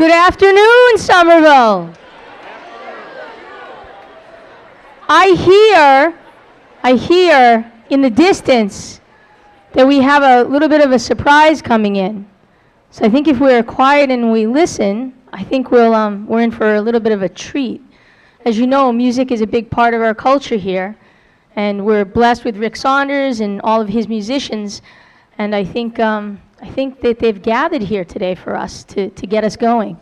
Good afternoon, Somerville. I hear in the distance that we have a little bit of a surprise coming in. So I think if we're quiet and we listen, I think we're in for a little bit of a treat. As you know, music is a big part of our culture here, and we're blessed with Rick Saunders and all of his musicians, and I think that they've gathered here today for us to get us going.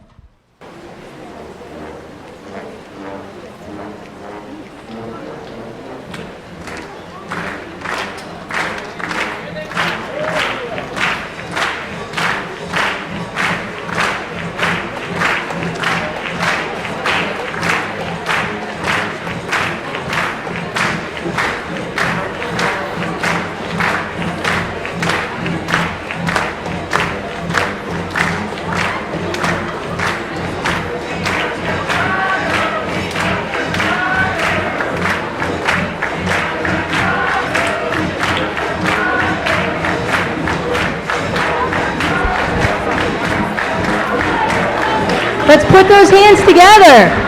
Let's put those hands together.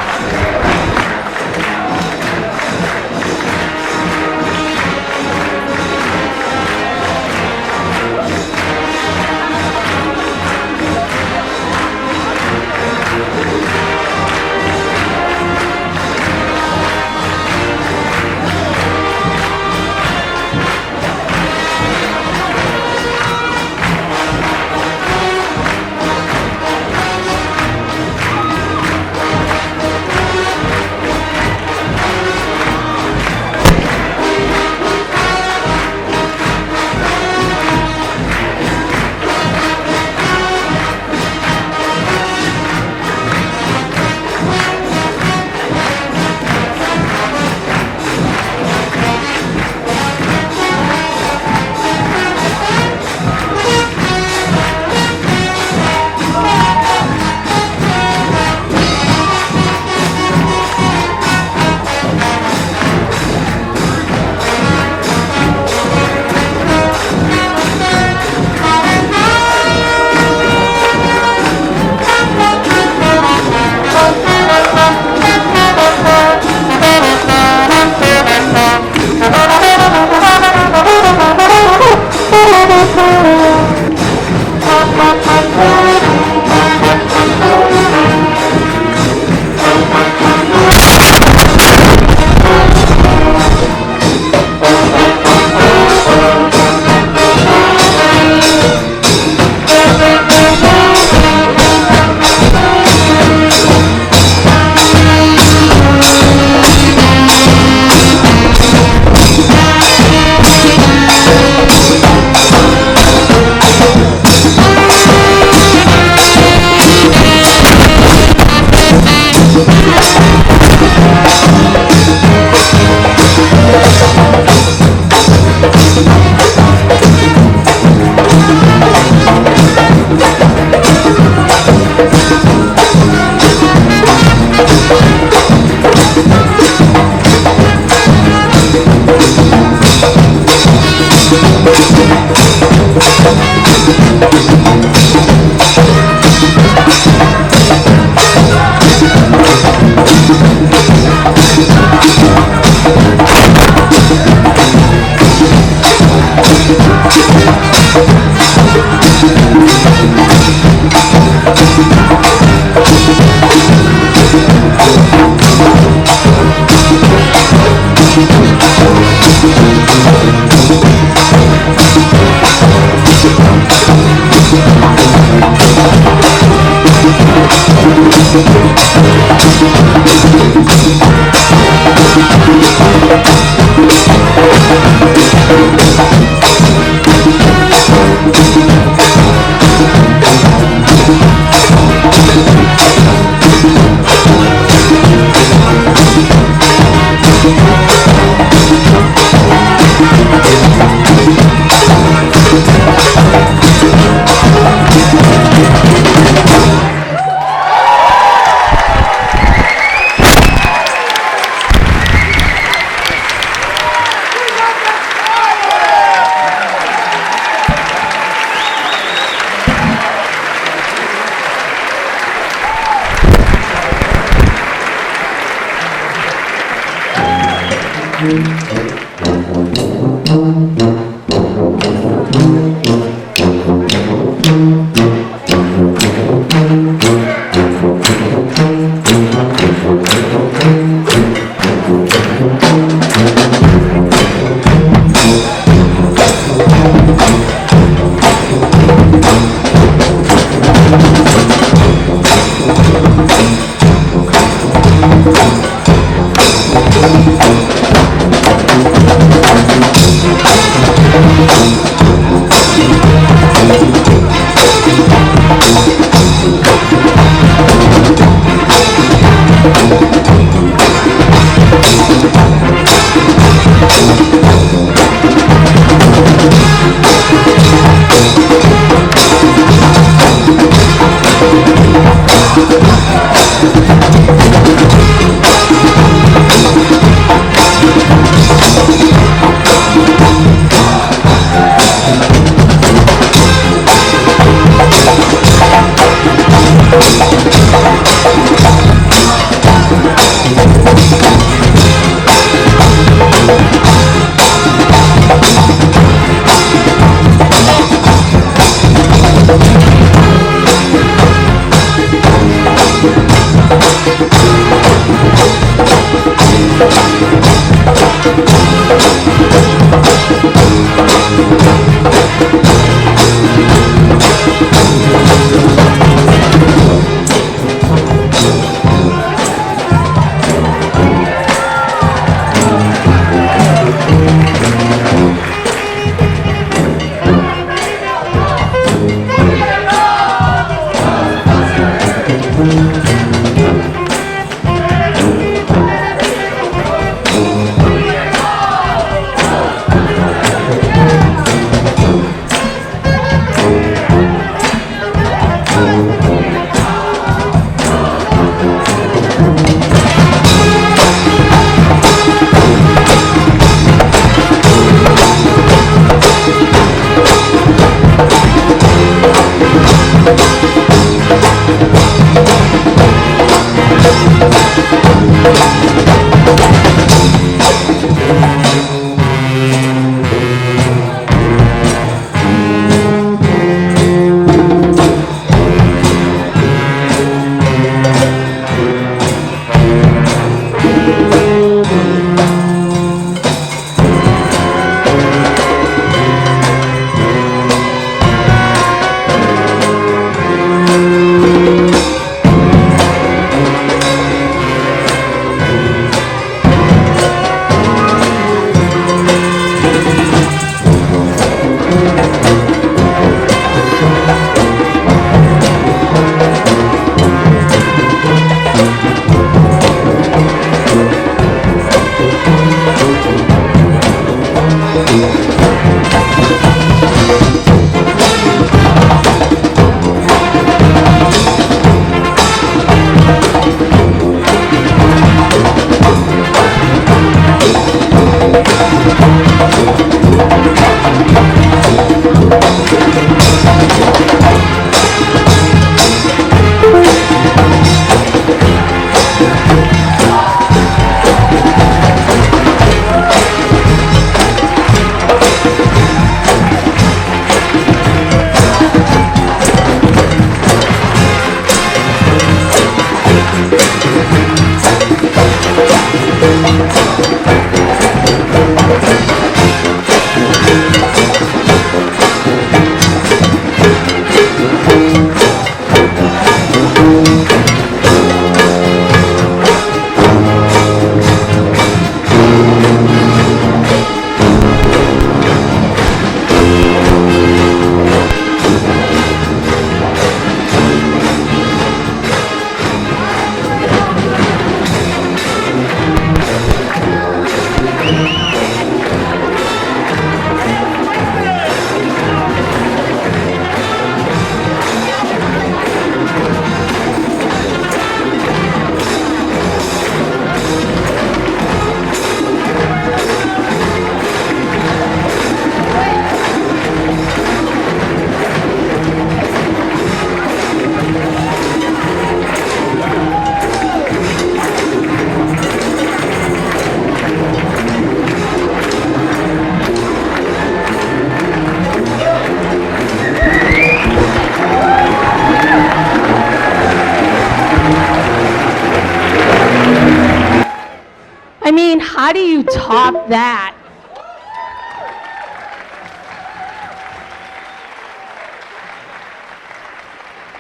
how do you top that?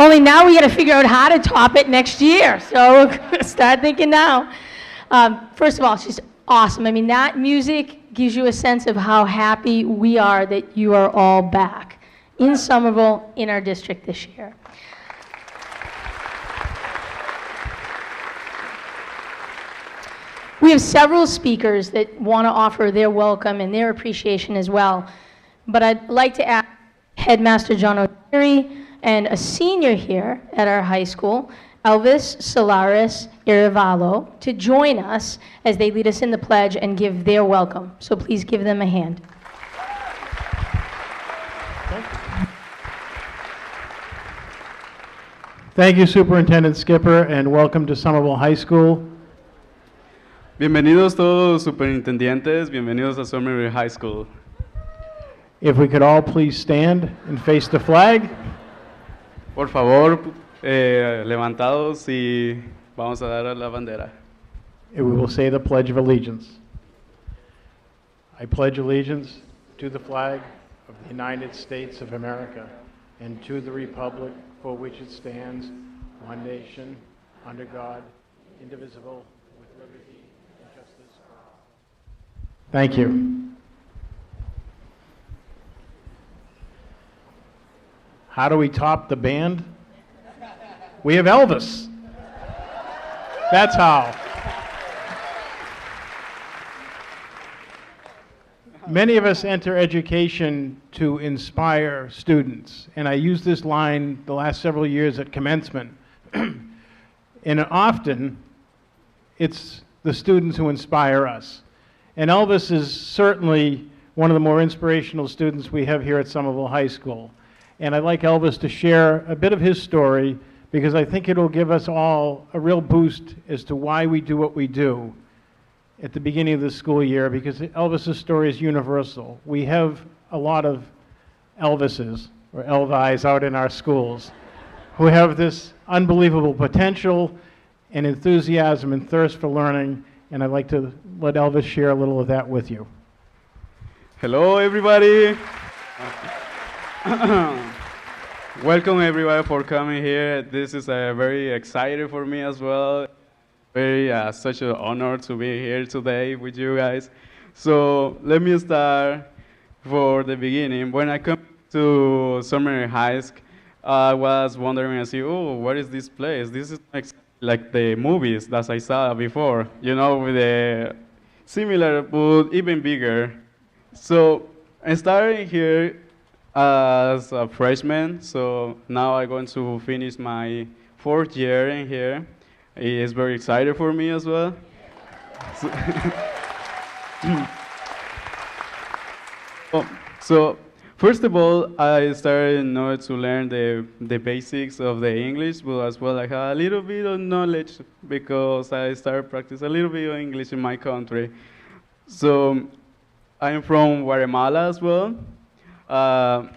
Only now we got to figure out how to top it next year. So start thinking now. First of all, it's just awesome. I mean, that music gives you a sense of how happy we are that you are all back in Somerville, in our district this year. We have several speakers that want to offer their welcome and their appreciation as well. But I'd like to ask Headmaster John O'Leary and a senior here at our high school, Elvis Solaris Irivalo, to join us as they lead us in the pledge and give their welcome. So please give them a hand. Thank you, Superintendent Skipper, and welcome to Somerville High School. Bienvenidos todos superintendientes, bienvenidos a Somerville High School. If we could all please stand and face the flag. Por favor, levantados y vamos a dar la bandera. And we will say the Pledge of Allegiance. I pledge allegiance to the flag of the United States of America and to the republic for which it stands, one nation, under God, indivisible, with liberty and justice for all. Thank you. How do we top the band? We have Elvis. That's how. Many of us enter education to inspire students, and I use this line the last several years at commencement. And often, it's the students who inspire us. And Elvis is certainly one of the more inspirational students we have here at Somerville High School. And I'd like Elvis to share a bit of his story, because I think it'll give us all a real boost as to why we do what we do at the beginning of the school year, because Elvis's story is universal. We have a lot of Elvises, or Elvis, out in our schools who have this unbelievable potential and enthusiasm and thirst for learning, and I'd like to let Elvis share a little of that with you. Hello, everybody. Welcome, everybody, for coming here. This is very exciting for me as well. Very such an honor to be here today with you guys. So let me start for the beginning. When I come to Somerville High School, I was wondering, I see, oh, what is this place? This is like the movies that I saw before, you know, with the similar but even bigger. So I started here as a freshman, so now I'm going to finish my 4th year in here. It's very exciting for me as well. So first of all, I started to learn the basics of the English, but as well I have a little bit of knowledge because I started practicing a little bit of English in my country. So I'm from Guatemala as well. I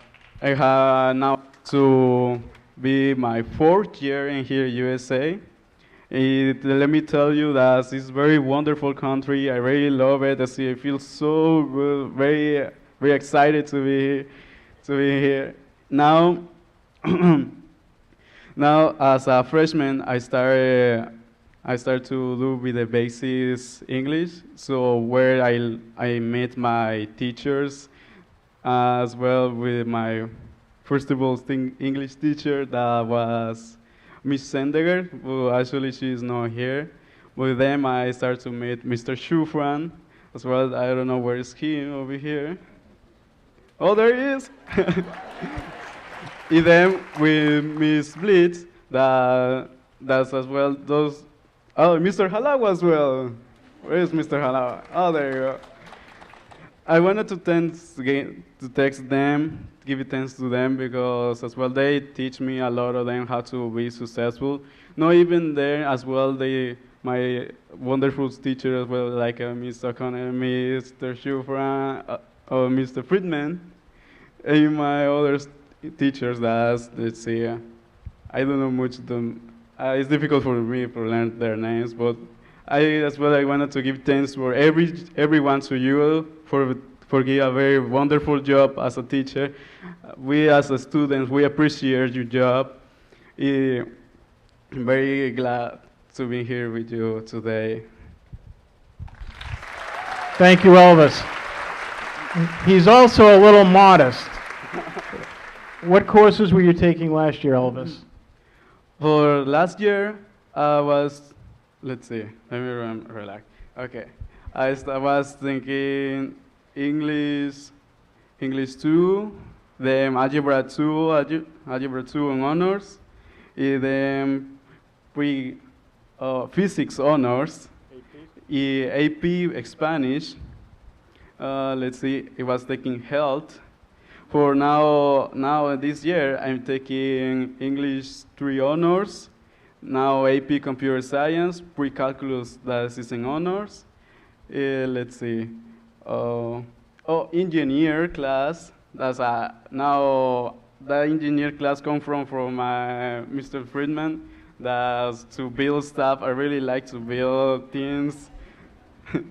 have now to be my 4th year in here, USA. Let me tell you that it's a very wonderful country. I really love it. I feel so very, very excited to be here. Now, now as a freshman, I start to do with the basics English. So where I met my teachers, as well with my first of all English teacher that was Miss Sendeger, who actually she is not here. With them I start to meet Mr. Schufran as well. I don't know where is he over here. Oh, there he is. And then with Miss Blitz, that's as well those. Oh, Mr. Halawa as well. Where is Mr. Halawa? Oh, there you go. I wanted to text them, give it thanks to them, because as well they teach me a lot of them how to be successful. Not even there as well, my wonderful teacher as well, like Mr. Connor, Mr. Schufran, or Mr. Friedman, and my other teachers that, let's see, I don't know much of them. It's difficult for me to learn their names, but As well, I wanted to give thanks for everyone to you for giving a very wonderful job as a teacher. We as a students, we appreciate your job. I'm very glad to be here with you today. Thank you, Elvis. He's also a little modest. What courses were you taking last year, Elvis? For last year, I was, let's see, let me relax. Okay, I was thinking English 2, then Algebra 2, Algebra 2 on honors, and then Physics honors, AP Spanish. Let's see, I was taking Health. For now this year, I'm taking English 3 honors, now AP Computer Science, Pre-Calculus that is in honors. Let's see, Engineer class. That's now that engineer class comes from Mr. Friedman. That's to build stuff. I really like to build things.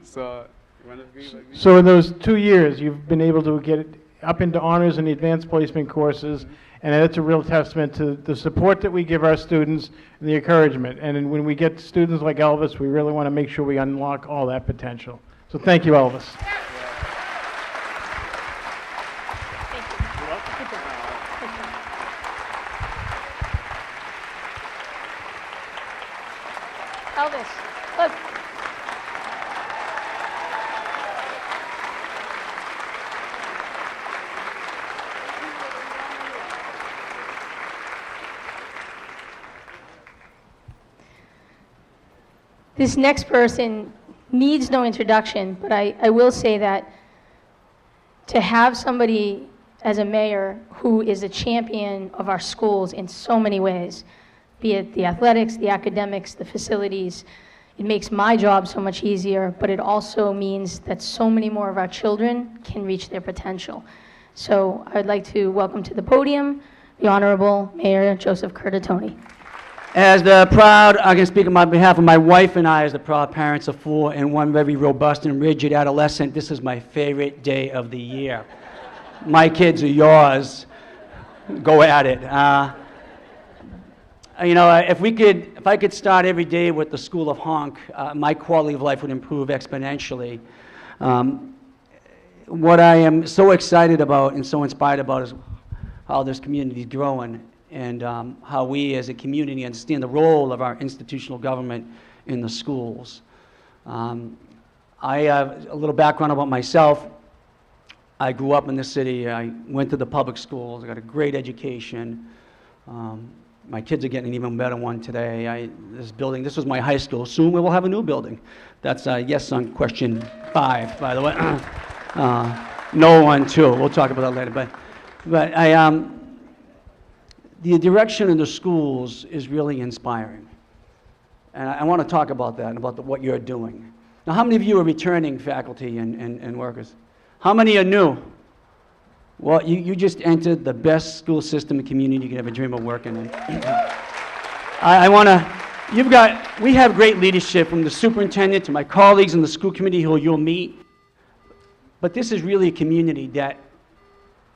So, you want to be like me? So in those 2 years, you've been able to get up into honors and advanced placement courses, and that's a real testament to the support that we give our students and the encouragement. And when we get students like Elvis, we really want to make sure we unlock all that potential. So thank you, Elvis. Elvis, look. This next person needs no introduction, but I will say that to have somebody as a mayor who is a champion of our schools in so many ways, be it the athletics, the academics, the facilities, it makes my job so much easier, but it also means that so many more of our children can reach their potential. So I'd like to welcome to the podium the Honorable Mayor Joseph Curtatone. I can speak on behalf of my wife and I, as the proud parents of 4 and 1 very robust and rigid adolescent. This is my favorite day of the year. My kids are yours. Go at it. If I could start every day with the School of Honk, my quality of life would improve exponentially. What I am so excited about and so inspired about is how this community is growing, and how we as a community understand the role of our institutional government in the schools. I have a little background about myself. I grew up in the city. I went to the public schools. I got a great education. My kids are getting an even better one today. This was my high school. Soon we will have a new building. That's yes on question 5, by the way. No on 2. We'll talk about that later. But the direction in the schools is really inspiring. And I want to talk about that, about what you're doing. Now, how many of you are returning faculty and workers? How many are new? Well, you just entered the best school system and community you could ever dream of working in. We have great leadership from the superintendent to my colleagues in the school committee who you'll meet. But this is really a community that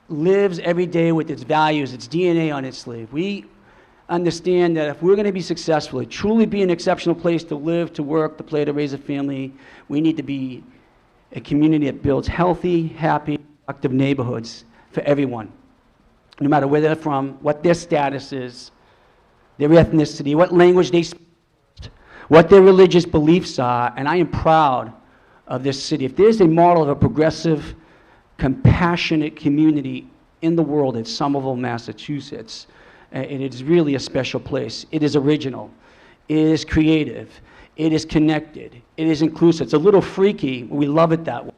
lives every day with its values, its DNA on its sleeve. We understand that if we're going to be successful, truly be an exceptional place to live, to work, to play, to raise a family, we need to be a community that builds healthy, happy, productive neighborhoods for everyone, no matter where they're from, what their status is, their ethnicity, what language they speak, what their religious beliefs are. And I am proud of this city. If there's a model of a progressive, compassionate community in the world, it's Somerville, Massachusetts. And it is really a special place. It is original. It is creative. It is connected. It is inclusive. It's a little freaky. We love it that way.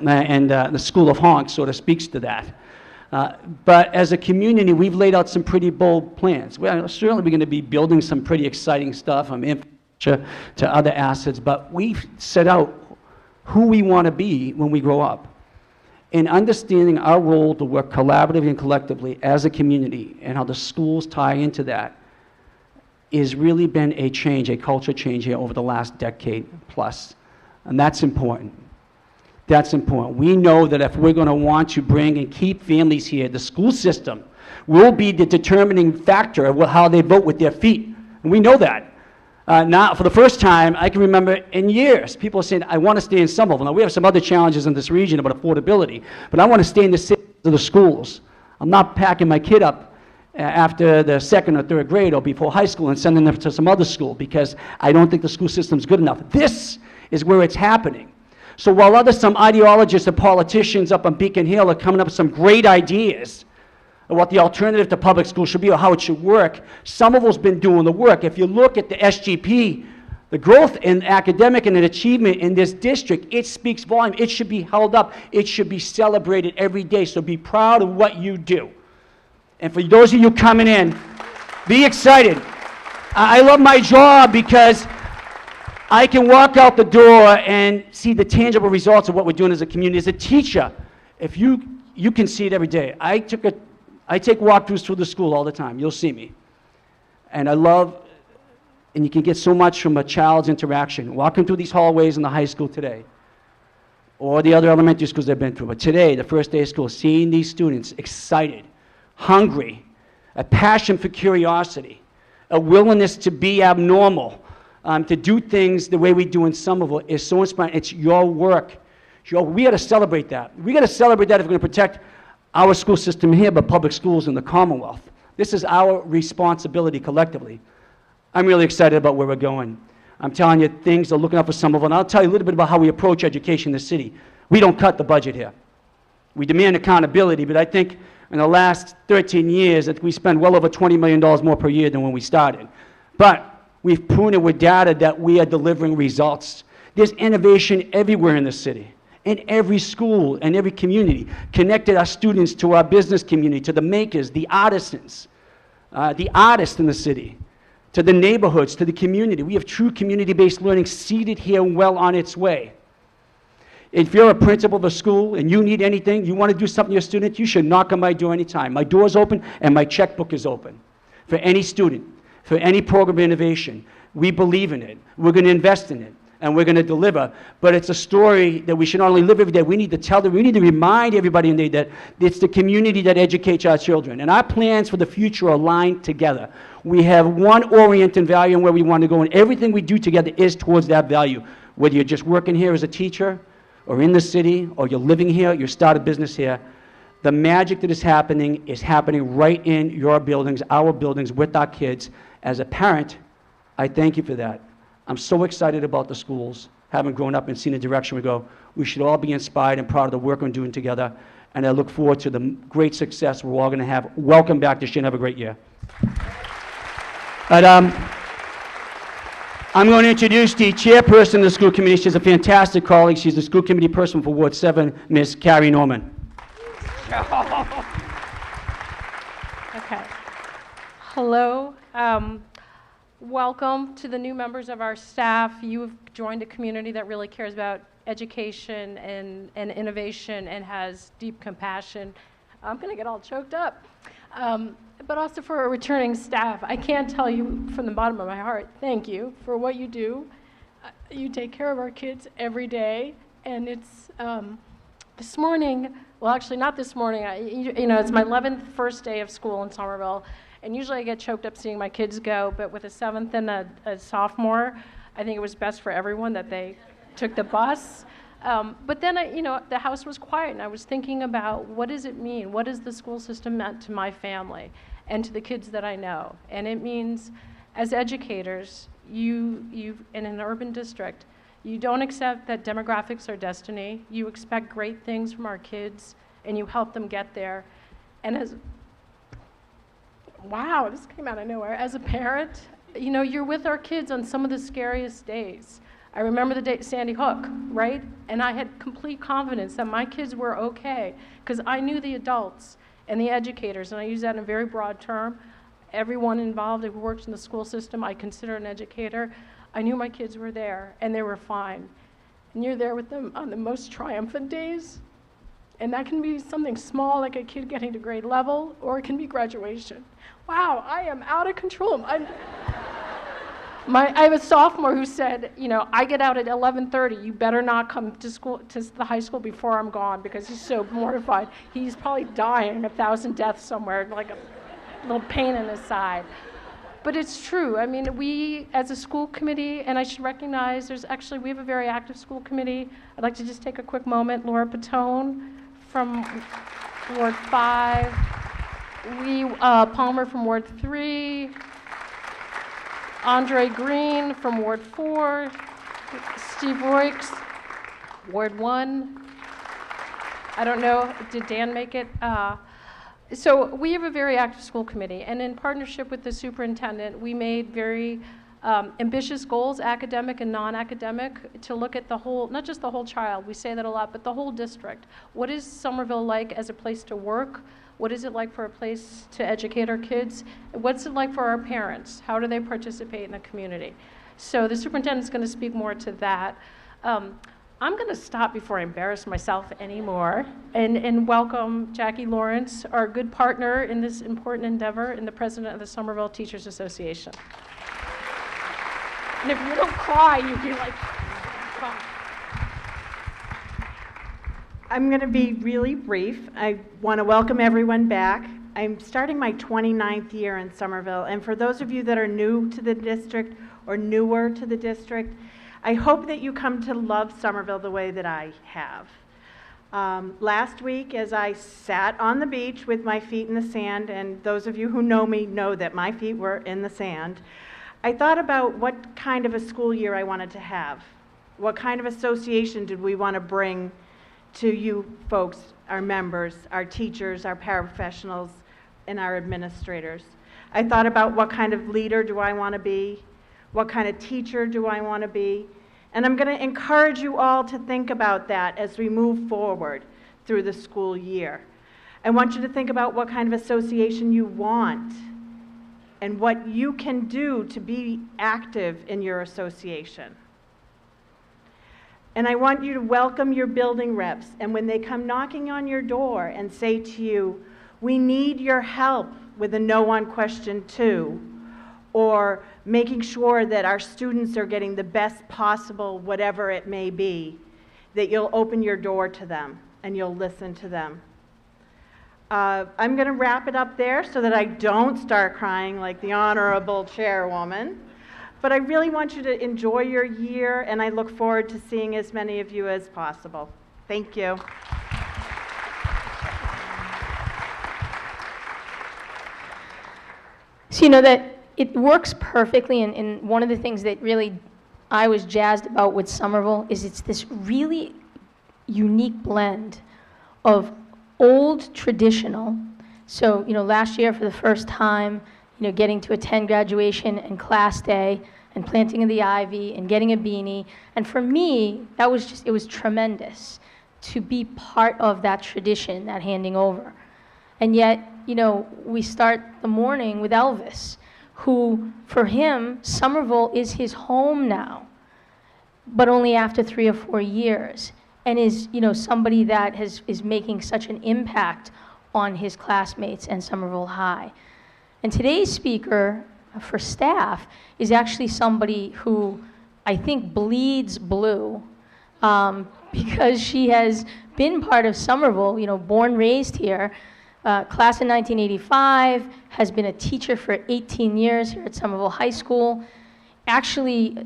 And the School of Honk sort of speaks to that. But as a community, we've laid out some pretty bold plans. We're certainly going to be building some pretty exciting stuff, from infrastructure to other assets. But we've set out who we want to be when we grow up, in understanding our role to work collaboratively and collectively as a community, and how the schools tie into that. has really been a change, a culture change here over the last decade plus. And that's important. That's important. We know that if we're going to want to bring and keep families here, the school system will be the determining factor of how they vote with their feet. And we know that. Now, for the first time, I can remember in years, people are saying, I want to stay in Somerville. Now, we have some other challenges in this region about affordability, but I want to stay in the city of the schools. I'm not packing my kid up after the second or third grade or before high school and sending them to some other school because I don't think the school system's good enough. This is where it's happening. So while some ideologists and politicians up on Beacon Hill are coming up with some great ideas of what the alternative to public school should be or how it should work, Somerville's been doing the work. If you look at the SGP, the growth in academic and in achievement in this district, it speaks volume. It should be held up. It should be celebrated every day. So be proud of what you do. And for those of you coming in, be excited. I love my job because I can walk out the door and see the tangible results of what we're doing as a community. As a teacher, if you can see it every day. I take walkthroughs through the school all the time. You'll see me. And I love, and you can get so much from a child's interaction. Walking through these hallways in the high school today, or the other elementary schools they've been through. But today, the first day of school, seeing these students excited, hungry, a passion for curiosity, a willingness to be abnormal, to do things the way we do in Somerville is so inspiring. It's your work. We got to celebrate that. We got to celebrate that if we're going to protect our school system here, but public schools in the Commonwealth. This is our responsibility collectively. I'm really excited about where we're going. I'm telling you, things are looking up for Somerville, and I'll tell you a little bit about how we approach education in the city. We don't cut the budget here. We demand accountability, but I think in the last 13 years that we spend well over $20 million more per year than when we started. But we've proven it with data that we are delivering results. There's innovation everywhere in the city, in every school and every community, connected our students to our business community, to the makers, the artisans, the artists in the city, to the neighborhoods, to the community. We have true community-based learning seated here well on its way. If you're a principal of a school and you need anything, you want to do something to your student, you should knock on my door anytime. My door's open and my checkbook is open for any student, for any program of innovation. We believe in it. We're going to invest in it, and we're going to deliver. But it's a story that we should not only live every day, we need to tell them, we need to remind everybody in the day that it's the community that educates our children. And our plans for the future are aligned together. We have one oriented value and where we want to go, and everything we do together is towards that value. Whether you're just working here as a teacher, or in the city, or you're living here, you start a business here, the magic that is happening right in your buildings, our buildings, with our kids. As a parent, I thank you for that. I'm so excited about the schools, having grown up and seen the direction we go. We should all be inspired and proud of the work we're doing together, and I look forward to the great success we're all going to have. Welcome back this year and have a great year. But, I'm going to introduce the chairperson of the school committee. She's a fantastic colleague. She's the school committee person for Ward 7, Ms. Carrie Norman. Okay. Hello. Welcome to the new members of our staff. You've joined a community that really cares about education and innovation and has deep compassion. I'm going to get all choked up. But also for our returning staff, I can't tell you from the bottom of my heart, thank you for what you do. You take care of our kids every day, and it's this morning, well actually not this morning, it's my 11th first day of school in Somerville, and usually I get choked up seeing my kids go, but with a 7th and a sophomore, I think it was best for everyone that they took the bus. But then, the house was quiet, and I was thinking about what does it mean? What does the school system meant to my family and to the kids that I know? And it means, as educators, you in an urban district, you don't accept that demographics are destiny. You expect great things from our kids, and you help them get there. And wow, this came out of nowhere. As a parent, you're with our kids on some of the scariest days. I remember the day Sandy Hook, right? And I had complete confidence that my kids were okay because I knew the adults and the educators, and I use that in a very broad term. Everyone involved who works in the school system, I consider an educator. I knew my kids were there, and they were fine. And you're there with them on the most triumphant days, and that can be something small like a kid getting to grade level, or it can be graduation. Wow, I am out of control. I have a sophomore who said, I get out at 11:30. You better not come to school, to the high school before I'm gone, because he's so mortified. He's probably dying 1,000 deaths somewhere, like a little pain in his side. But it's true. I mean, we as a school committee, and I should recognize we have a very active school committee. I'd like to just take a quick moment. Laura Patone from Ward 5. Palmer from Ward 3. Andre Green from Ward 4, Steve Roix, Ward 1. I don't know, did Dan make it? So we have a very active school committee, and in partnership with the superintendent, we made very ambitious goals, academic and non-academic, to look at the whole, not just the whole child, we say that a lot, but the whole district. What is Somerville like as a place to work? What is it like for a place to educate our kids? What's it like for our parents? How do they participate in the community? So the superintendent's going to speak more to that. I'm going to stop before I embarrass myself anymore and welcome Jackie Lawrence, our good partner in this important endeavor, and the president of the Somerville Teachers Association. And if you don't cry, you'd be like, cry. I'm going to be really brief. I want to welcome everyone back. I'm starting my 29th year in Somerville, and for those of you that are new to the district or newer to the district, I hope that you come to love Somerville the way that I have. Last week, as I sat on the beach with my feet in the sand, and those of you who know me know that my feet were in the sand, I thought about what kind of a school year I wanted to have. What kind of association did we want to bring to you folks, our members, our teachers, our paraprofessionals, and our administrators. I thought about what kind of leader do I want to be, what kind of teacher do I want to be, and I'm going to encourage you all to think about that as we move forward through the school year. I want you to think about what kind of association you want and what you can do to be active in your association. And I want you to welcome your building reps, and when they come knocking on your door and say to you, we need your help with a no on question 2, or making sure that our students are getting the best possible whatever it may be, that you'll open your door to them and you'll listen to them. I'm going to wrap it up there so that I don't start crying like the honorable chairwoman. But I really want you to enjoy your year, and I look forward to seeing as many of you as possible. Thank you. So that it works perfectly, and one of the things that really I was jazzed about with Somerville is it's this really unique blend of old traditional. So, last year for the first time, getting to attend graduation and class day and planting of the ivy and getting a beanie. And for me, it was tremendous to be part of that tradition, that handing over. And yet, we start the morning with Elvis, who, for him, Somerville is his home now, but only after 3 or 4 years, and is, somebody that is making such an impact on his classmates and Somerville High. And today's speaker for staff is actually somebody who I think bleeds blue, because she has been part of Somerville, born, raised here, class in 1985, has been a teacher for 18 years here at Somerville High School, actually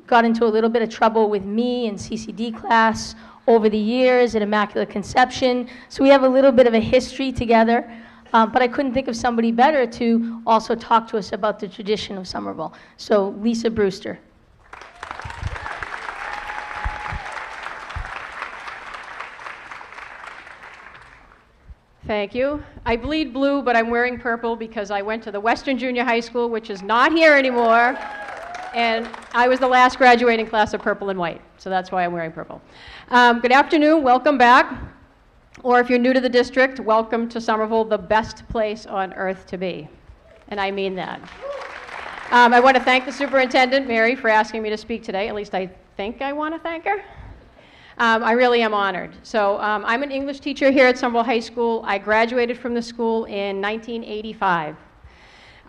got into a little bit of trouble with me in CCD class over the years at Immaculate Conception, so we have a little bit of a history together. But I couldn't think of somebody better to also talk to us about the tradition of Somerville. So, Lisa Brewster. Thank you. I bleed blue, but I'm wearing purple because I went to the Western Junior High School, which is not here anymore, and I was the last graduating class of purple and white, so that's why I'm wearing purple. Good afternoon, welcome back. Or if you're new to the district, welcome to Somerville, the best place on earth to be. And I mean that. I want to thank the superintendent, Mary, for asking me to speak today. At least I think I want to thank her. I really am honored. So I'm an English teacher here at Somerville High School. I graduated from the school in 1985.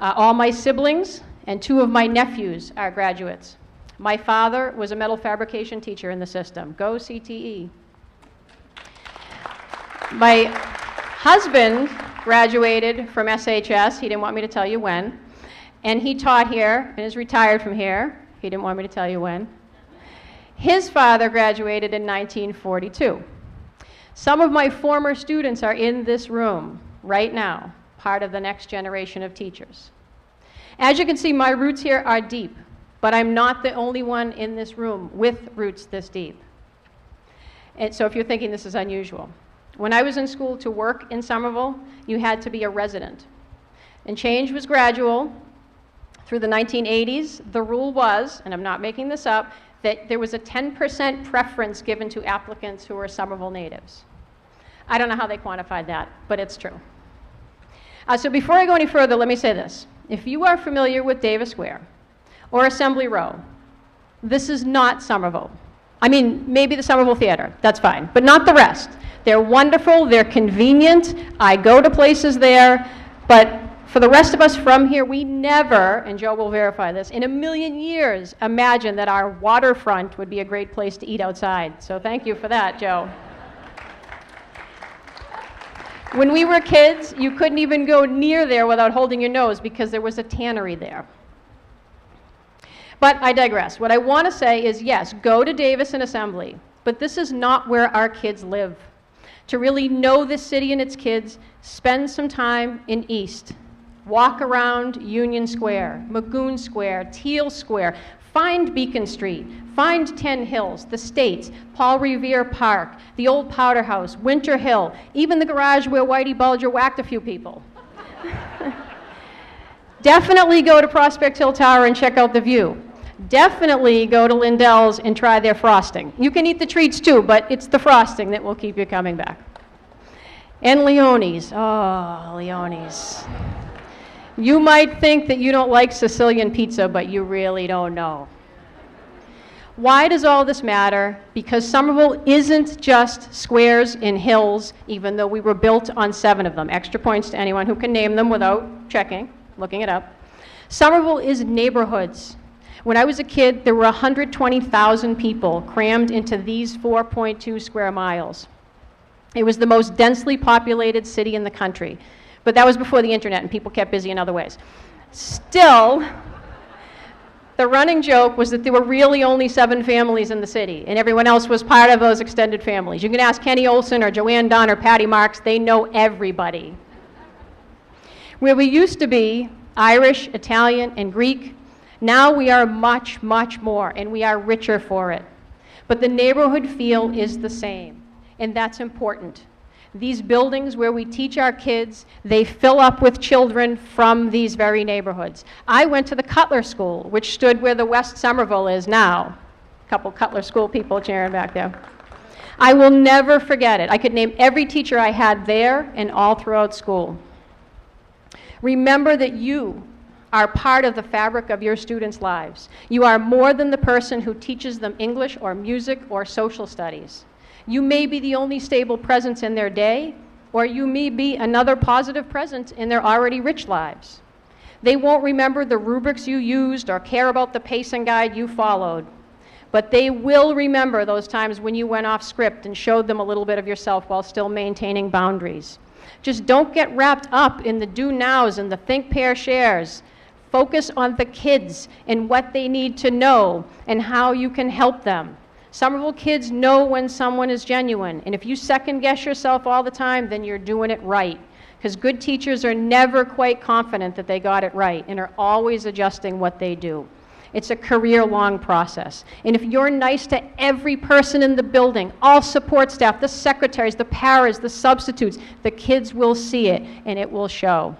All my siblings and 2 of my nephews are graduates. My father was a metal fabrication teacher in the system. Go CTE. My husband graduated from SHS. He didn't want me to tell you when. And he taught here and is retired from here. He didn't want me to tell you when. His father graduated in 1942. Some of my former students are in this room right now, part of the next generation of teachers. As you can see, my roots here are deep, but I'm not the only one in this room with roots this deep. And so if you're thinking this is unusual. When I was in school to work in Somerville, you had to be a resident. And change was gradual. Through the 1980s, the rule was, and I'm not making this up, that there was a 10% preference given to applicants who were Somerville natives. I don't know how they quantified that, but it's true. So before I go any further, let me say this. If you are familiar with Davis Square or Assembly Row, this is not Somerville. I mean, maybe the Somerville Theater, that's fine, but not the rest. They're wonderful, they're convenient, I go to places there, but for the rest of us from here, we never, and Joe will verify this, in a million years imagined that our waterfront would be a great place to eat outside. So thank you for that, Joe. When we were kids, you couldn't even go near there without holding your nose because there was a tannery there. But I digress. What I want to say is, yes, go to Davis and Assembly, but this is not where our kids live. To really know this city and its kids, spend some time in East. Walk around Union Square, Magoon Square, Teal Square. Find Beacon Street. Find 10 Hills, the States, Paul Revere Park, the old Powder House, Winter Hill, even the garage where Whitey Bulger whacked a few people. Definitely go to Prospect Hill Tower and check out the view. Definitely go to Lindell's and try their frosting. You can eat the treats too, but it's the frosting that will keep you coming back. And Leone's. Oh, Leone's. You might think that you don't like Sicilian pizza, but you really don't know. Why does all this matter? Because Somerville isn't just squares and hills, even though we were built on 7 of them. Extra points to anyone who can name them without checking, looking it up. Somerville is neighborhoods. When I was a kid, there were 120,000 people crammed into these 4.2 square miles. It was the most densely populated city in the country. But that was before the internet, and people kept busy in other ways. Still, the running joke was that there were really only 7 families in the city, and everyone else was part of those extended families. You can ask Kenny Olson or Joanne Dunn or Patty Marks, they know everybody. Where we used to be Irish, Italian, and Greek, now we are much, much more, and we are richer for it. But the neighborhood feel is the same, and that's important. These buildings where we teach our kids, they fill up with children from these very neighborhoods. I went to the Cutler School, which stood where the West Somerville is now. A couple Cutler School people cheering back there. I will never forget it. I could name every teacher I had there and all throughout school. Remember that you are part of the fabric of your students' lives. You are more than the person who teaches them English or music or social studies. You may be the only stable presence in their day, or you may be another positive presence in their already rich lives. They won't remember the rubrics you used or care about the pacing guide you followed, but they will remember those times when you went off script and showed them a little bit of yourself while still maintaining boundaries. Just don't get wrapped up in the do-nows and the think, pair, shares. Focus on the kids and what they need to know and how you can help them. Somerville kids know when someone is genuine, and if you second guess yourself all the time, then you're doing it right. Because good teachers are never quite confident that they got it right and are always adjusting what they do. It's a career-long process. And if you're nice to every person in the building, all support staff, the secretaries, the paras, the substitutes, the kids will see it and it will show.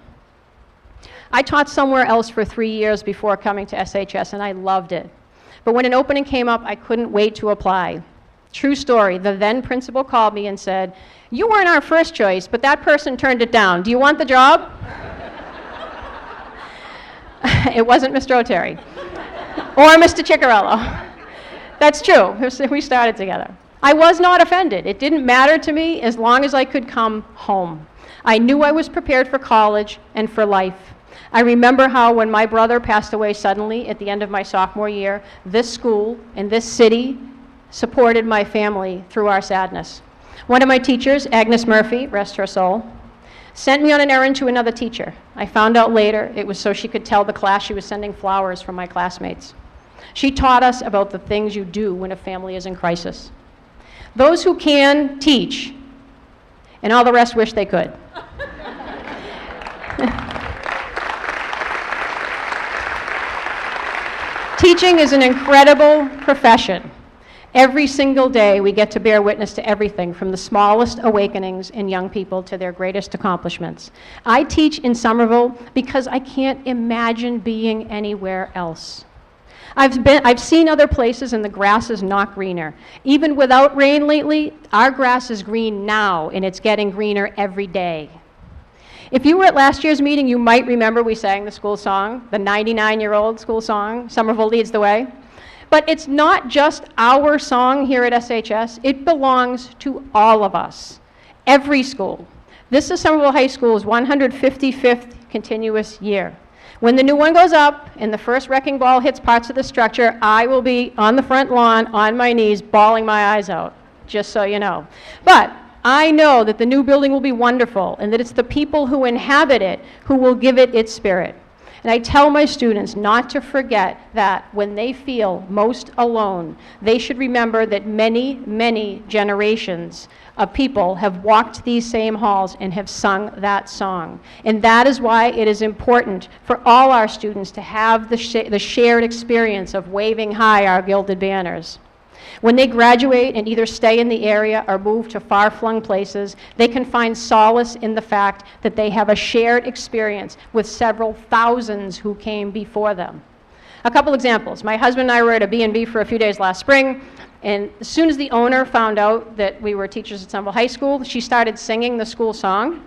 I taught somewhere else for 3 years before coming to SHS, and I loved it. But when an opening came up, I couldn't wait to apply. True story, the then principal called me and said, "You weren't our first choice, but that person turned it down. Do you want the job?" It wasn't Mr. O'Terry or Mr. Ciccarello. That's true. We started together. I was not offended. It didn't matter to me as long as I could come home. I knew I was prepared for college and for life. I remember how when my brother passed away suddenly at the end of my sophomore year, this school and this city supported my family through our sadness. One of my teachers, Agnes Murphy, rest her soul, sent me on an errand to another teacher. I found out later it was so she could tell the class she was sending flowers from my classmates. She taught us about the things you do when a family is in crisis. Those who can teach, and all the rest wish they could. Teaching is an incredible profession. Every single day we get to bear witness to everything from the smallest awakenings in young people to their greatest accomplishments. I teach in Somerville because I can't imagine being anywhere else. I've seen other places and the grass is not greener. Even without rain lately, our grass is green now and it's getting greener every day. If you were at last year's meeting, you might remember we sang the school song, the 99-year-old school song, Somerville Leads the Way. But it's not just our song here at SHS, it belongs to all of us, every school. This is Somerville High School's 155th continuous year. When the new one goes up and the first wrecking ball hits parts of the structure, I will be on the front lawn, on my knees, bawling my eyes out, just so you know. But I know that the new building will be wonderful and that it's the people who inhabit it who will give it its spirit. And I tell my students not to forget that when they feel most alone, they should remember that many, many generations of people have walked these same halls and have sung that song. And that is why it is important for all our students to have the shared experience of waving high our gilded banners. When they graduate and either stay in the area or move to far-flung places, they can find solace in the fact that they have a shared experience with several thousands who came before them. A couple examples. My husband and I were at a B&B for a few days last spring, and as soon as the owner found out that we were teachers at Somerville High School, she started singing the school song.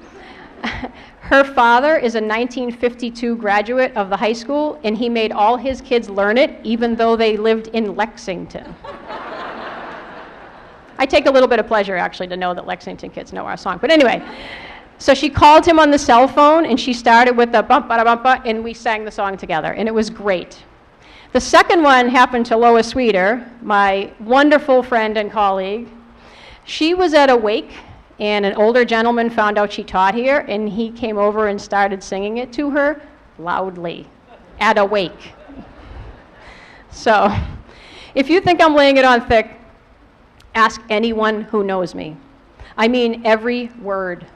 Her father is a 1952 graduate of the high school, and he made all his kids learn it, even though they lived in Lexington. I take a little bit of pleasure, actually, to know that Lexington kids know our song. But anyway, so she called him on the cell phone, and she started with the bump-ba-da-bump-ba, and we sang the song together, and it was great. The second one happened to Lois Sweeter, my wonderful friend and colleague. She was at a wake, and an older gentleman found out she taught here, and he came over and started singing it to her loudly at a wake. So, if you think I'm laying it on thick, ask anyone who knows me. I mean every word.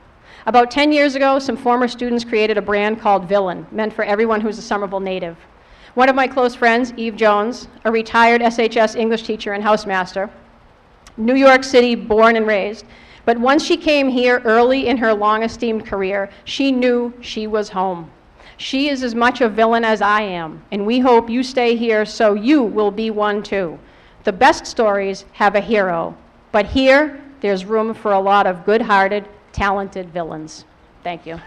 About 10 years ago, some former students created a brand called Villain, meant for everyone who's a Somerville native. One of my close friends, Eve Jones, a retired SHS English teacher and housemaster, New York City born and raised, but once she came here early in her long-esteemed career, she knew she was home. She is as much a villain as I am, and we hope you stay here so you will be one too. The best stories have a hero, but here there's room for a lot of good-hearted, talented villains. Thank you.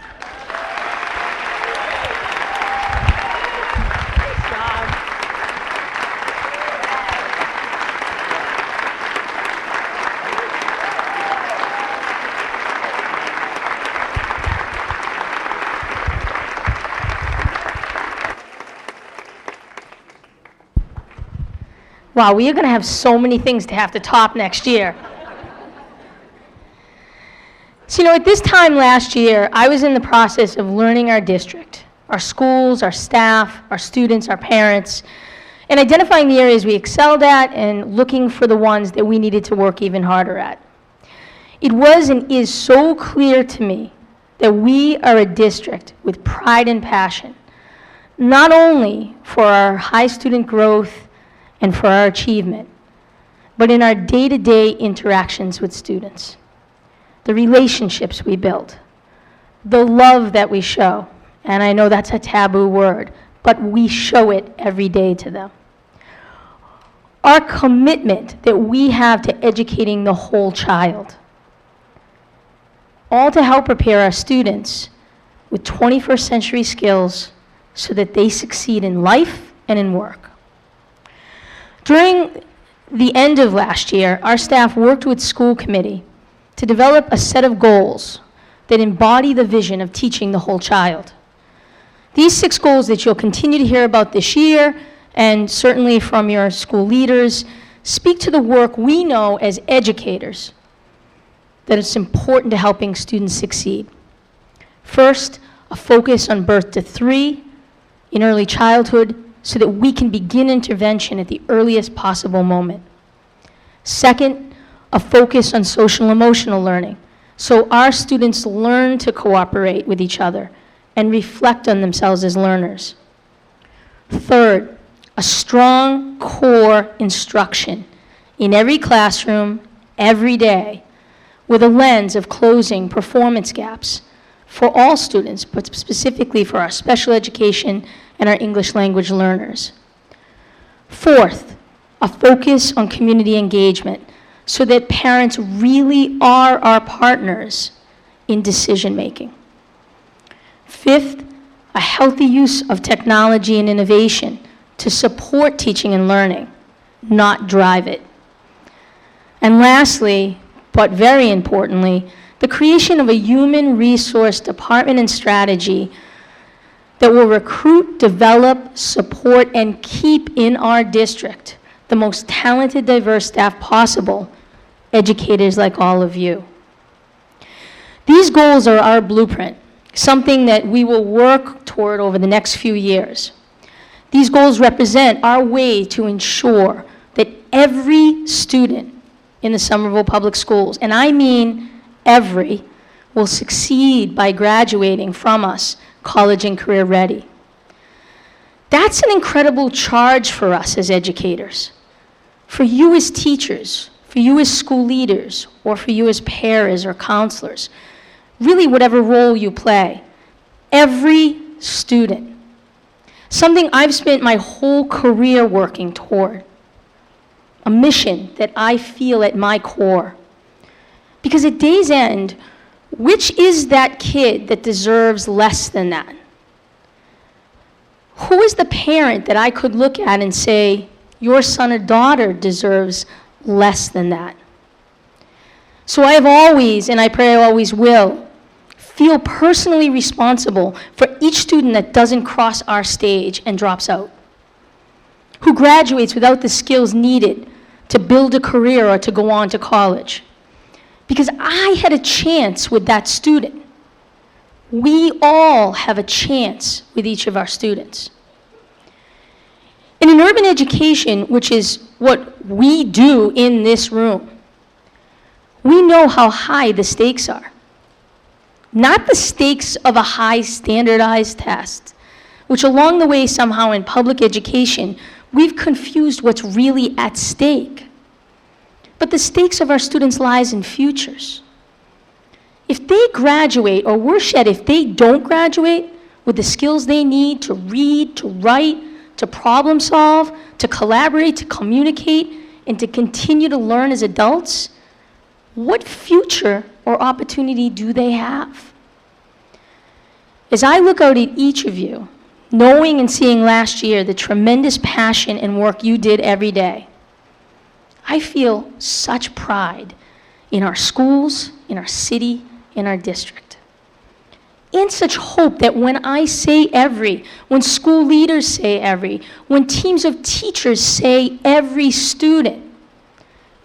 Wow, we are going to have so many things to have to top next year. So, at this time last year, I was in the process of learning our district, our schools, our staff, our students, our parents, and identifying the areas we excelled at and looking for the ones that we needed to work even harder at. It was and is so clear to me that we are a district with pride and passion, not only for our high student growth and for our achievement, but in our day-to-day interactions with students, the relationships we build, the love that we show, and I know that's a taboo word, but we show it every day to them. Our commitment that we have to educating the whole child, all to help prepare our students with 21st century skills so that they succeed in life and in work. During the end of last year, our staff worked with school committee to develop a set of goals that embody the vision of teaching the whole child. These 6 goals that you'll continue to hear about this year, and certainly from your school leaders, speak to the work we know as educators that it's important to helping students succeed. First, a focus on birth to 3 in early childhood so that we can begin intervention at the earliest possible moment. Second, a focus on social emotional learning so our students learn to cooperate with each other and reflect on themselves as learners. Third, a strong core instruction in every classroom, every day, with a lens of closing performance gaps for all students, but specifically for our special education and our English language learners. Fourth, a focus on community engagement so that parents really are our partners in decision making. Fifth, a healthy use of technology and innovation to support teaching and learning, not drive it. And lastly, but very importantly, the creation of a human resource department and strategy that will recruit, develop, support, and keep in our district the most talented, diverse staff possible, educators like all of you. These goals are our blueprint, something that we will work toward over the next few years. These goals represent our way to ensure that every student in the Somerville Public Schools, and I mean every, will succeed by graduating from us college and career ready. That's an incredible charge for us as educators, for you as teachers, for you as school leaders, or for you as paras or counselors, really whatever role you play. Every student. Something I've spent my whole career working toward. A mission that I feel at my core. Because at day's end, which is that kid that deserves less than that? Who is the parent that I could look at and say, your son or daughter deserves less than that? So I have always, and I pray I always will, feel personally responsible for each student that doesn't cross our stage and drops out, who graduates without the skills needed to build a career or to go on to college. Because I had a chance with that student. We all have a chance with each of our students. In an urban education, which is what we do in this room, we know how high the stakes are. Not the stakes of a high standardized test, which along the way somehow in public education, we've confused what's really at stake. But the stakes of our students' lives and futures. If they graduate, or worse yet, if they don't graduate with the skills they need to read, to write, to problem solve, to collaborate, to communicate, and to continue to learn as adults, what future or opportunity do they have? As I look out at each of you, knowing and seeing last year the tremendous passion and work you did every day, I feel such pride in our schools, in our city, in our district. And such hope that when I say every, when school leaders say every, when teams of teachers say every student,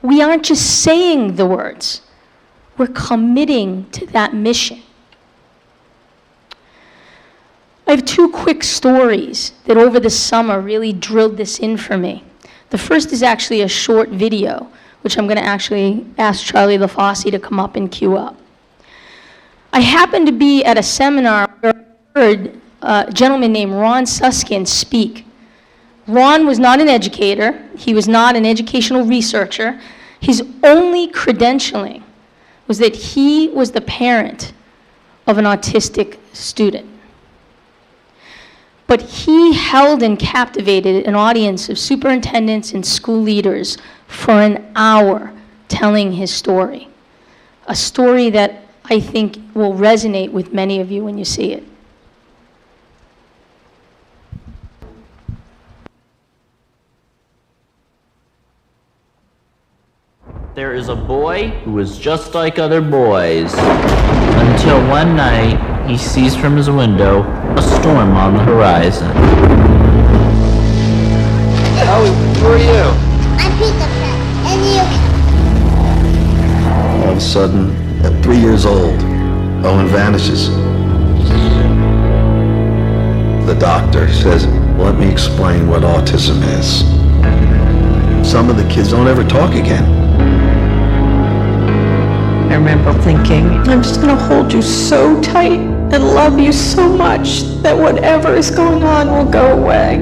we aren't just saying the words, we're committing to that mission. I have 2 quick stories that over the summer really drilled this in for me. The first is actually a short video, which I'm going to actually ask Charlie LaFosse to come up and cue up. I happened to be at a seminar where I heard a gentleman named Ron Susskind speak. Ron was not an educator. He was not an educational researcher. His only credentialing was that he was the parent of an autistic student. But he held and captivated an audience of superintendents and school leaders for an hour telling his story. A story that I think will resonate with many of you when you see it. There is a boy who is just like other boys, until one night he sees from his window a storm on the horizon. Oh, who are you? I'm Peter Pan, and you? All of a sudden, at 3 years old, Owen vanishes. The doctor says, let me explain what autism is. Some of the kids don't ever talk again. I remember thinking, I'm just going to hold you so tight and love you so much that whatever is going on will go away.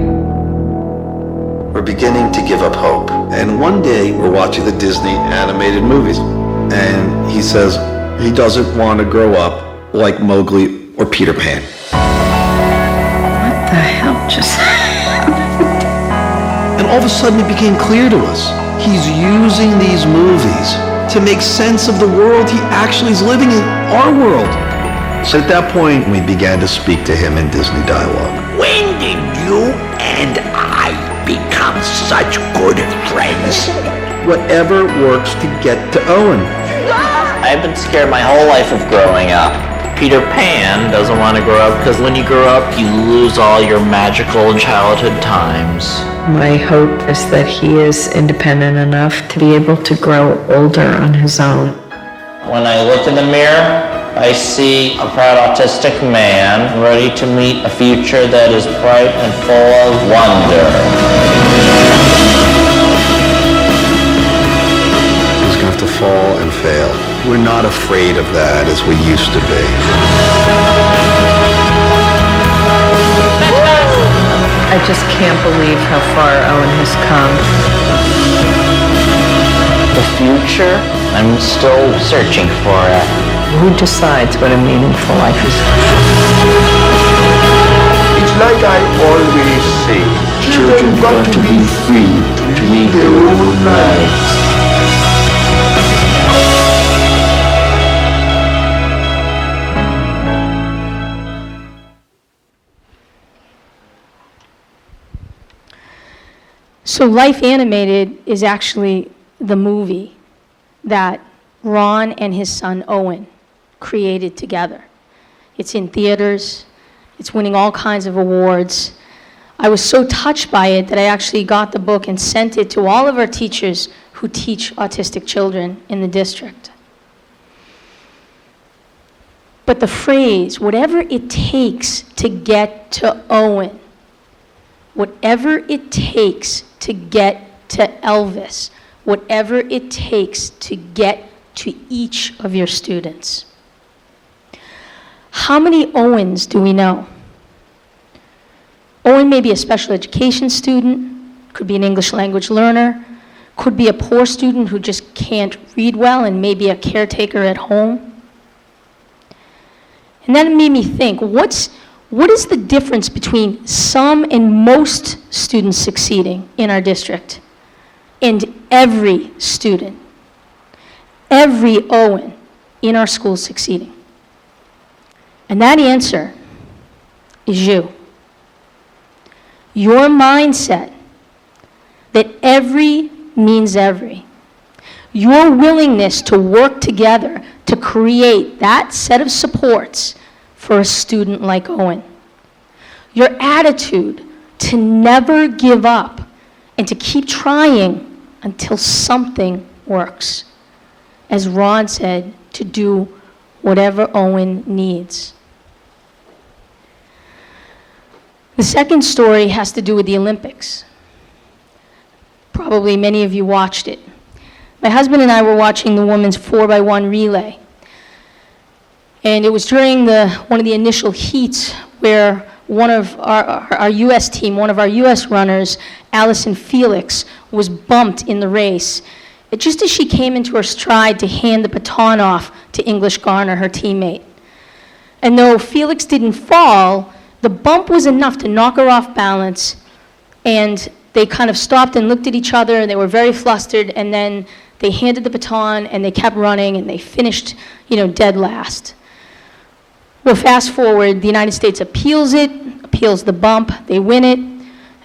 We're beginning to give up hope. And one day, we're watching the Disney animated movies. And he says he doesn't want to grow up like Mowgli or Peter Pan. What the hell just happened? And all of a sudden, it became clear to us. He's using these movies to make sense of the world he actually is living in, our world. So at that point, we began to speak to him in Disney dialogue. When did you and I become such good friends? Whatever works to get to Owen. I've been scared my whole life of growing up. Peter Pan doesn't want to grow up because when you grow up, you lose all your magical childhood times. My hope is that he is independent enough to be able to grow older on his own. When I look in the mirror, I see a proud autistic man ready to meet a future that is bright and full of wonder. He's going to have to fall and fail. We're not afraid of that as we used to be. I just can't believe how far Owen has come. The future? I'm still searching for it. Who decides what a meaningful life is? It's like I always say, children got to be free to live their own lives. So Life Animated is actually the movie that Ron and his son Owen created together. It's in theaters. It's winning all kinds of awards. I was so touched by it that I actually got the book and sent it to all of our teachers who teach autistic children in the district. But the phrase, whatever it takes to get to Owen, whatever it takes to get to Elvis, whatever it takes to get to each of your students. How many Owens do we know? Owen may be a special education student, could be an English language learner, could be a poor student who just can't read well and may be a caretaker at home. And that made me think, what is the difference between some and most students succeeding in our district and every student, every Owen in our school succeeding? And that answer is you. Your mindset that every means every. Your willingness to work together to create that set of supports for a student like Owen. Your attitude to never give up and to keep trying until something works. As Ron said, to do whatever Owen needs. The second story has to do with the Olympics. Probably many of you watched it. My husband and I were watching the women's 4x1 relay. And it was during one of the initial heats where one of our U.S. team, one of our U.S. runners, Allison Felix, was bumped in the race. Just as she came into her stride to hand the baton off to English Garner, her teammate. And though Felix didn't fall, the bump was enough to knock her off balance, and they kind of stopped and looked at each other, and they were very flustered, and then they handed the baton, and they kept running, and they finished, dead last. Well, fast forward, the United States appeals the bump, they win it,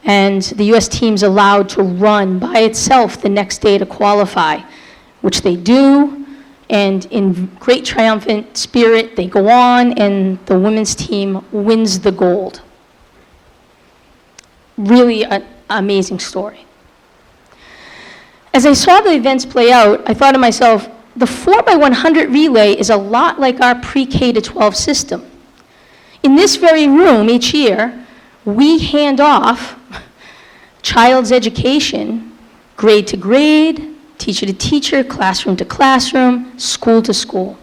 and the U.S. team's allowed to run by itself the next day to qualify, which they do, And in great triumphant spirit, they go on, and the women's team wins the gold. Really an amazing story. As I saw the events play out, I thought to myself, the 4x100 relay is a lot like our pre-K to 12 system. In this very room each year, we hand off child's education, grade to grade, teacher to teacher, classroom to classroom, school to school.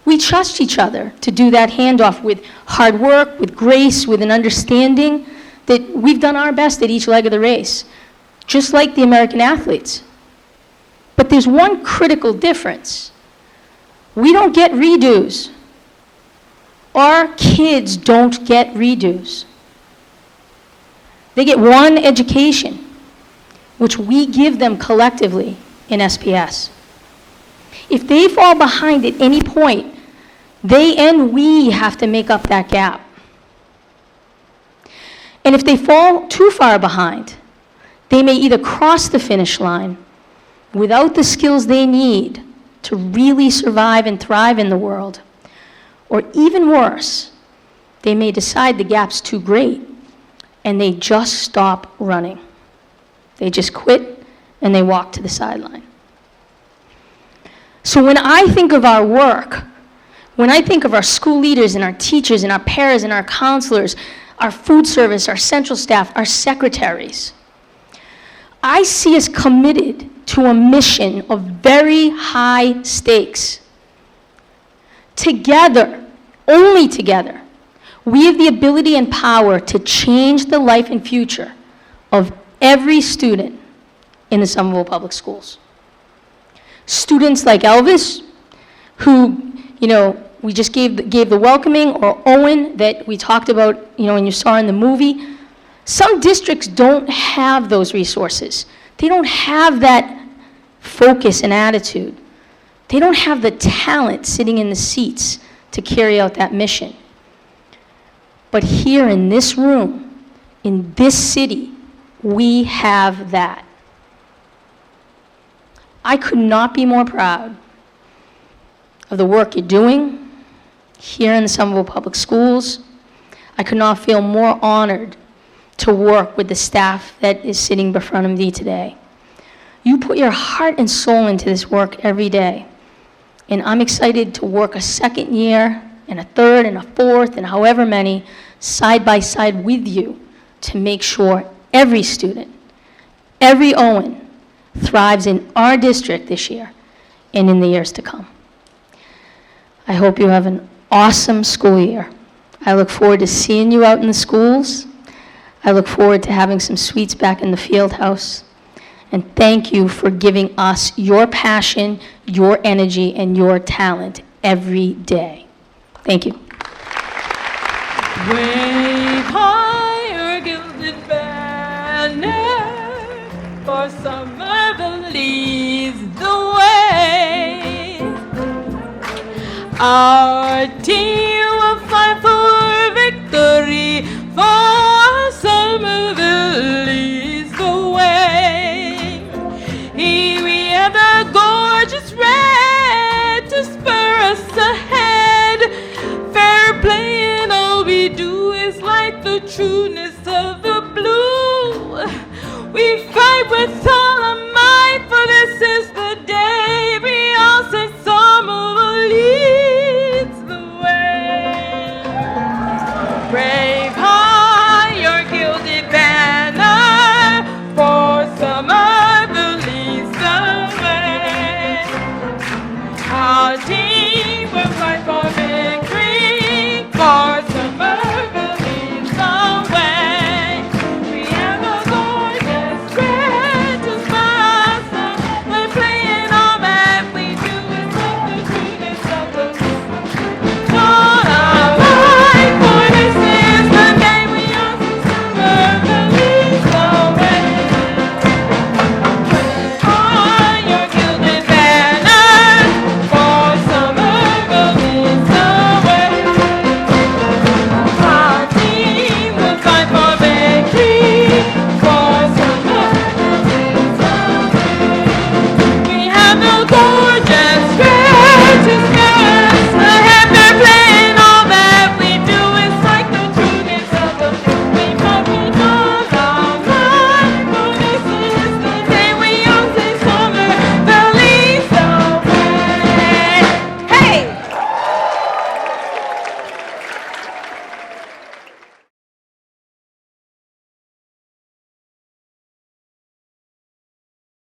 We trust each other to do that handoff with hard work, with grace, with an understanding that we've done our best at each leg of the race, just like the American athletes. But there's one critical difference. We don't get redos. Our kids don't get redos. They get one education, which we give them collectively in SPS. If they fall behind at any point, they and we have to make up that gap. And if they fall too far behind, they may either cross the finish line without the skills they need to really survive and thrive in the world, or even worse, they may decide the gap's too great and they just stop running. They just quit and they walk to the sideline. So when I think of our work, when I think of our school leaders and our teachers and our paras and our counselors, our food service, our central staff, our secretaries, I see us committed to a mission of very high stakes. Together, only together, we have the ability and power to change the life and future of every student in the Somerville Public Schools. Students like Elvis, who, we just gave the welcoming, or Owen that we talked about, and you saw in the movie. Some districts don't have those resources. They don't have that focus and attitude. They don't have the talent sitting in the seats to carry out that mission. But here in this room, in this city, we have that. I could not be more proud of the work you're doing here in the Somerville Public Schools. I could not feel more honored to work with the staff that is sitting before me today. You put your heart and soul into this work every day. And I'm excited to work a second year and a third and a fourth and however many side by side with you to make sure every student, every Owen, thrives in our district this year and in the years to come. I hope you have an awesome school year. I look forward to seeing you out in the schools. I look forward to having some sweets back in the field house. And thank you for giving us your passion, your energy, and your talent every day. Thank you. Wave high your gilded banner, for Somerville leads the way. Our team will fight for victory, for Somerville leads the way. Here we have the gorgeous red to spur us ahead. Fair play and all we do is light the trueness of the blue. We fight with